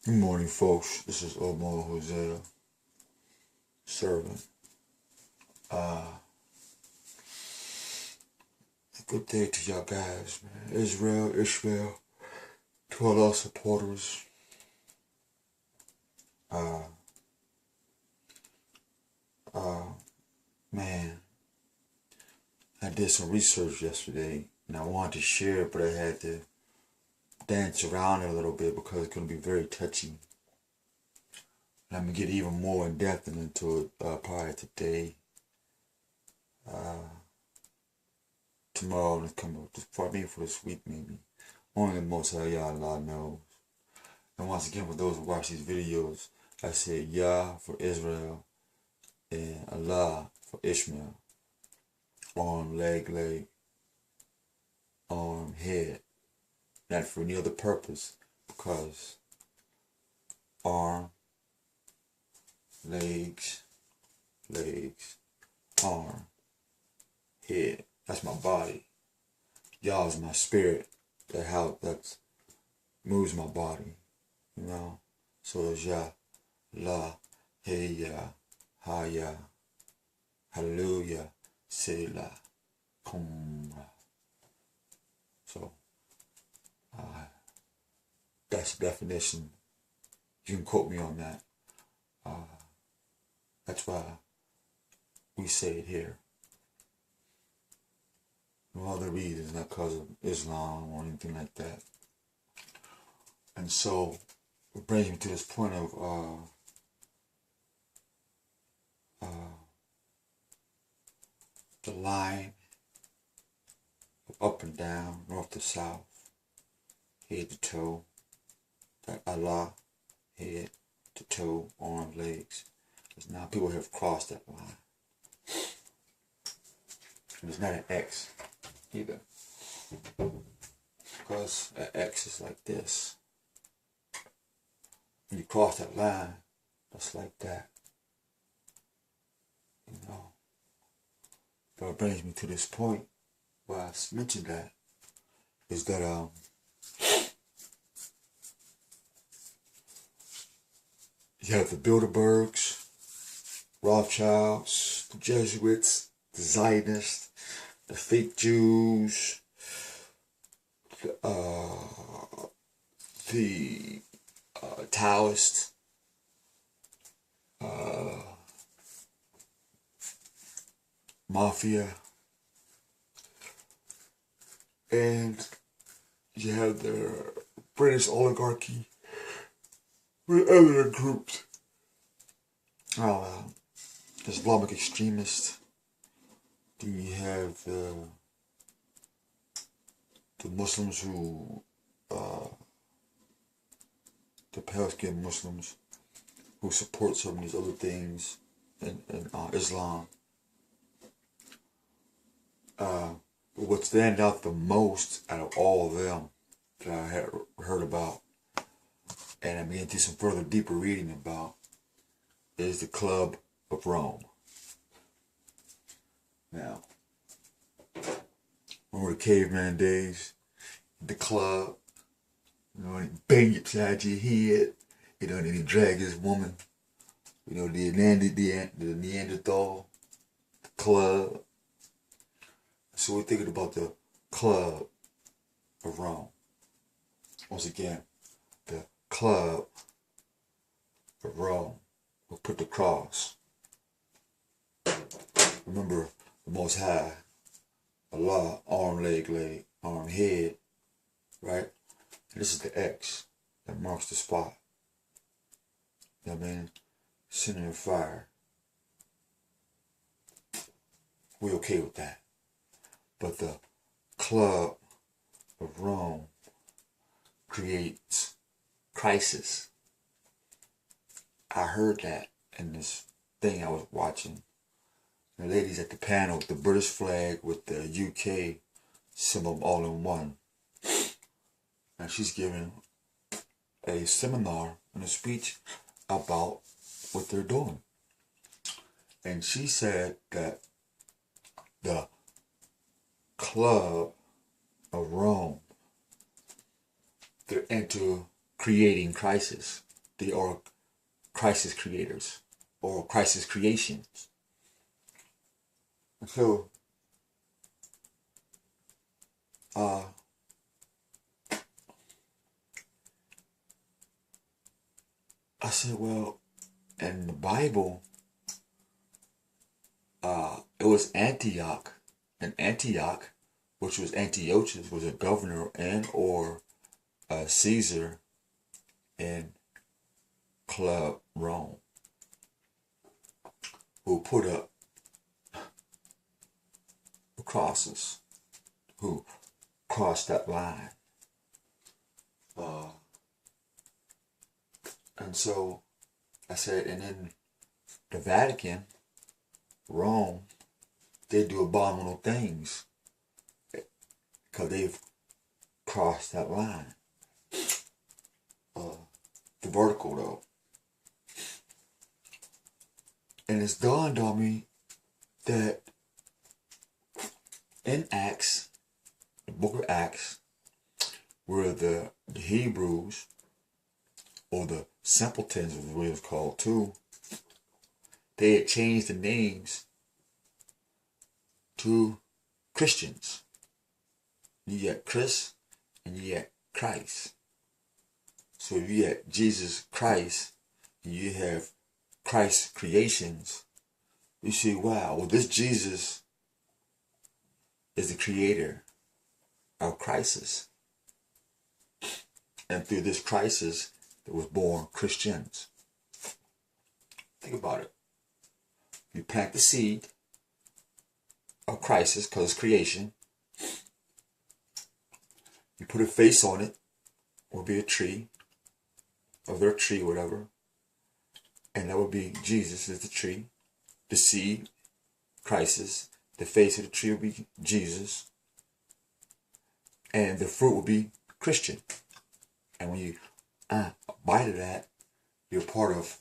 Good morning, folks. This is Omar Hosea, servant. Good day to y'all guys, man. Ishmael, to all our supporters. Uh, man, I did some research yesterday, and I wanted to share it, but I had to dance around it a little bit because it's going to be very touchy. And I'm going to get even more in depth into it probably today. Tomorrow, and come up, maybe for this week, maybe. Only the Most High Allah knows. And once again, for those who watch these videos, I say Yah for Israel and Allah for Ishmael. Arm, leg, arm, head. Not for any other purpose, because arm, legs, arm, head. That's my body. Yah is my spirit. That moves my body. You know? So it's Yah, La, Hey Yah, Ha Yah, Hallelujah, Selah, Kumra. So, that's the definition. You can quote me on that. That's why we say it here. No other reasons, not because of Islam or anything like that. And so, it brings me to this point of the line of up and down, north to south, head to toe, that Allah, head to toe, arms, legs. Because now people have crossed that line. And it's not an X either. Because an X is like this. When you cross that line, that's like that. You know. But it brings me to this point where I mentioned that, is that you have the Bilderbergs, Rothschilds, the Jesuits, the Zionists, the fake Jews, the Taoists, Mafia, and you have the British oligarchy with other groups. Islamic extremists. Then you have the Muslims who, the pale-skinned Muslims who support some of these other things in Islam. But what stands out the most out of all of them that I had heard about, and I began to do some further deeper reading about, is the Club of Rome. Now, remember the caveman days? The club, you know, he bang upside your head, you know, and then he drag his woman, you know, the Neanderthal, the club. So we're thinking about the Club of Rome. Once again, the Club of Rome will put the cross. Remember the Most High, Allah, arm, leg, arm, head, right? And this is the X that marks the spot. You know what I mean? Center of fire. We're okay with that. But the Club of Rome creates crisis. I heard that in this thing I was watching. The ladies at the panel with the British flag with the UK symbol all in one. And she's giving a seminar and a speech about what they're doing. And she said that the Club of Rome, they're into creating crisis. they are Christ's creators or Christ's creations. And so, I said, well, in the Bible, it was Antioch, and Antioch, which was Antiochus, was a governor and or Caesar in Club Rome, who put up the crosses, who crossed that line. And so I said, and in the Vatican, Rome, they do abominable things because they've crossed that line. The vertical though. And it's dawned on me that in Acts, the book of Acts, where the Hebrews, or the simpletons as it was called too, they had changed the names to Christians. You had Chris and you had Christ. So if you had Jesus Christ and you have Christ's creations, you see, wow, well, this Jesus is the creator of crisis. And through this crisis, there was born Christians. Think about it. You plant the seed of crisis, because it's creation. You put a face on it, will be a tree, or their tree, whatever. And that would be Jesus is the tree, the seed, crisis. The face of the tree will be Jesus. And the fruit will be Christian. And when you bite of that, you're part of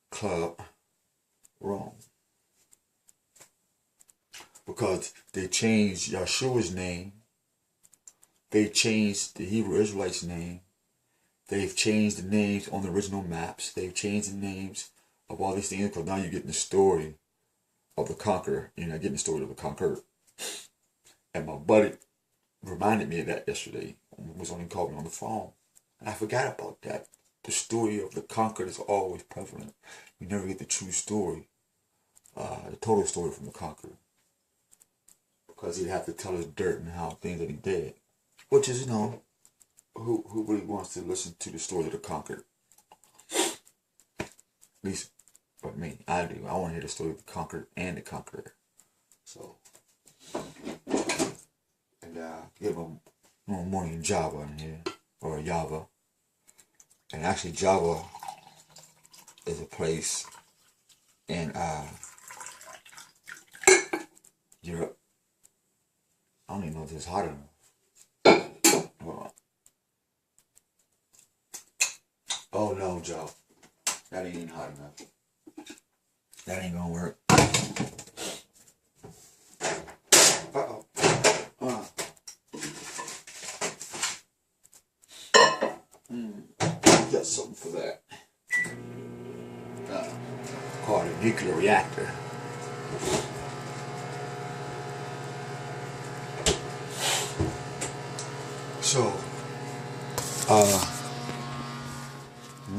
Club Rome. Because they changed Yeshua's name. They changed the Hebrew Israelites' name. They've changed the names on the original maps. They've changed the names of all these things, because now you're getting the story of the conqueror. You're not getting the story of the conqueror. And my buddy reminded me of that yesterday. He was only calling me on the phone. And I forgot about that. The story of the conqueror is always prevalent. You never get the true story, the total story from the conqueror. Because he'd have to tell us dirt and how things that he did. Which is, you know, who really wants to listen to the story of the conqueror? At least, but me, I do. I want to hear the story of the conqueror and the conqueror. So, and get my morning Java in here, or Java. And actually Java is a place in Europe. I don't even know if it's hot enough. Hold on. Oh no, Joe. That ain't hot enough. That ain't gonna work. Uh-oh. Got something for that. Called a nuclear reactor. So, I'm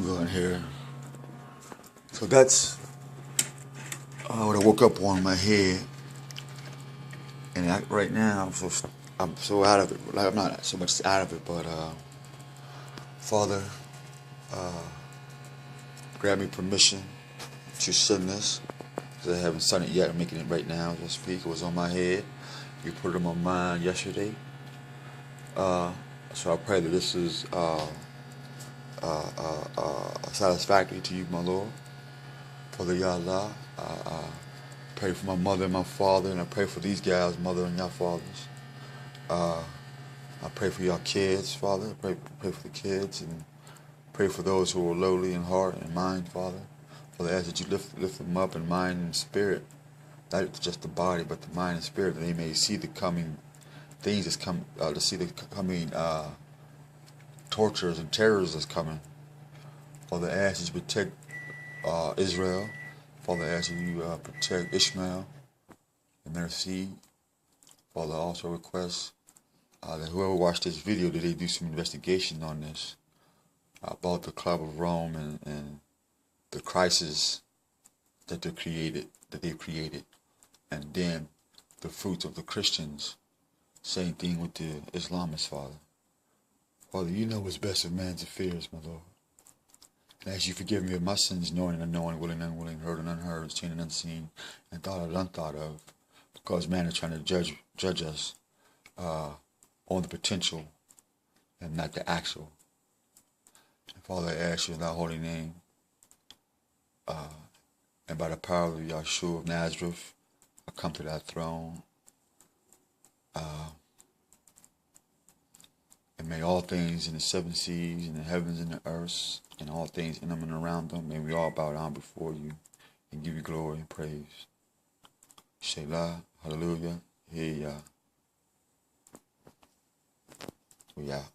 going here. So that's what I woke up on in my head, and right now I'm so out of it. Like, I'm not so much out of it, but Father, grant me permission to send this, because I haven't sent it yet. I'm making it right now as I speak. It was on my head. You put it on my mind yesterday. So I pray that this is satisfactory to you, my Lord. Father Yahweh, I pray for my mother and my father, and I pray for these guys, mother and your fathers. I pray for your kids, Father. I pray for the kids, and pray for those who are lowly in heart and mind, Father. Father, I ask that you lift them up in mind and spirit, not just the body, but the mind and spirit, that they may see the coming things that's come, to see the coming tortures and terrors that's coming. Father, I ask you to protect Israel. Father, I ask you to protect Ishmael and their seed. Father, I also request that whoever watched this video, that they do some investigation on this, about the Club of Rome and the crisis that they've created, and then the fruits of the Christians. Same thing with the Islamists, Father. Father, you know what's best of man's affairs, my Lord. And as you forgive me of my sins, knowing and unknowing, willing and unwilling, heard and unheard, seen and unseen, and thought and unthought of, because man is trying to judge us on the potential and not the actual. And Father, I ask you in thy holy name, and by the power of Yahshua of Nazareth, I come to thy throne. And may all things in the seven seas, in the heavens and the earth, and all things in them and around them, may we all bow down before you and give you glory and praise. Selah, hallelujah, hey, we out.